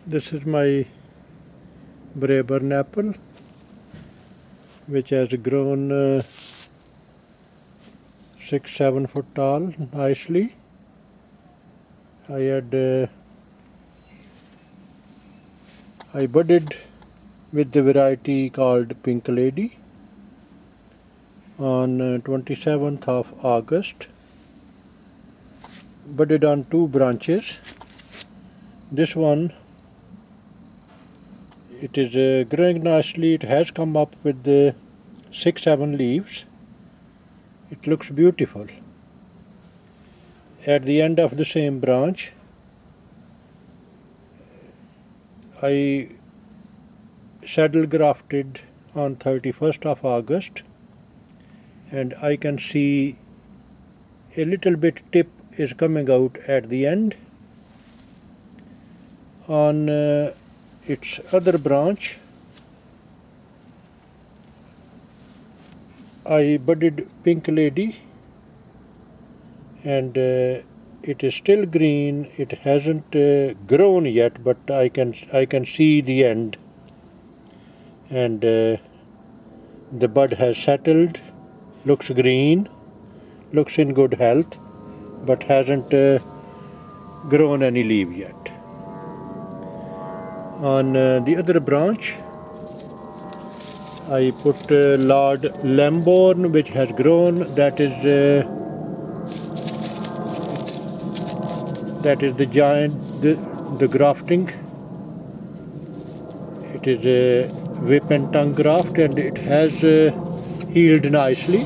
This is my Braeburn apple, which has grown 6-7 foot tall nicely. I budded with the variety called Pink Lady on 27th of August. Budded on 2 branches. This one, it is growing nicely. It has come up with 6-7 leaves. It looks beautiful. At the end of the same branch, I saddle grafted on 31st of August, and I can see a little bit tip is coming out at the end. On its other branch, I budded Pink Lady, and it is still green. It hasn't grown yet, but I can see the end, and the bud has settled, looks green, looks in good health, but hasn't grown any leaf yet. On the other branch, I put Lord Lambourne, which has grown. That is the giant, the grafting. It is a whip and tongue graft, and it has healed nicely,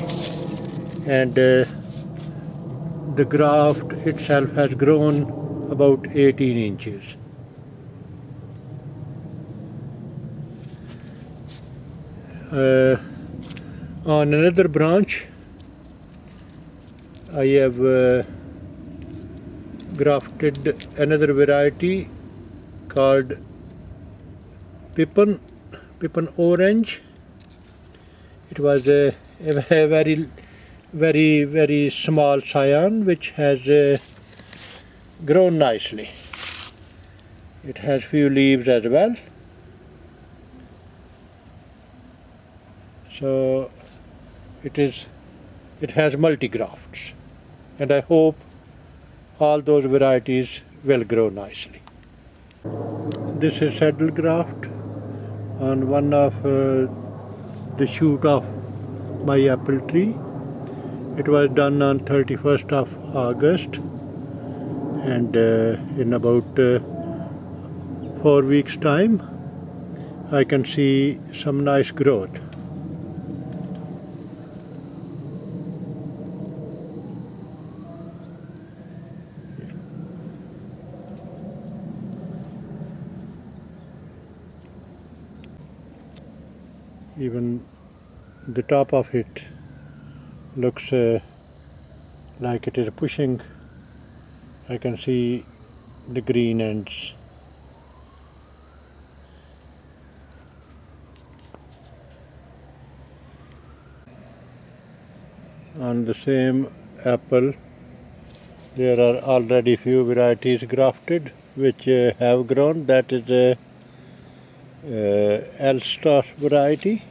and the graft itself has grown about 18 inches. On another branch, I have grafted another variety called Pippin Orange. It was a very small scion which has grown nicely. It has few leaves as well. So it has multi-grafts, and I hope all those varieties will grow nicely. This is Saddle Graft on one of the shoot of my apple tree. It was done on 31st of August, and in about 4 weeks' time, I can see some nice growth. Even the top of it looks like it is pushing. I can see the green ends. On the same apple, there are already few varieties grafted which have grown. That is a Elster variety.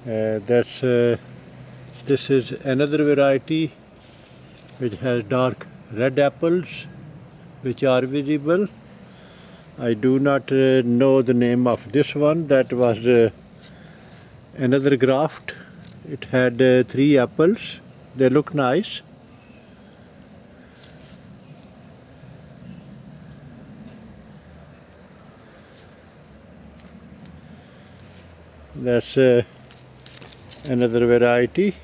This is another variety which has dark red apples which are visible. I do not know the name of this one. That was another graft. It had 3 apples. They look nice. That's another variety.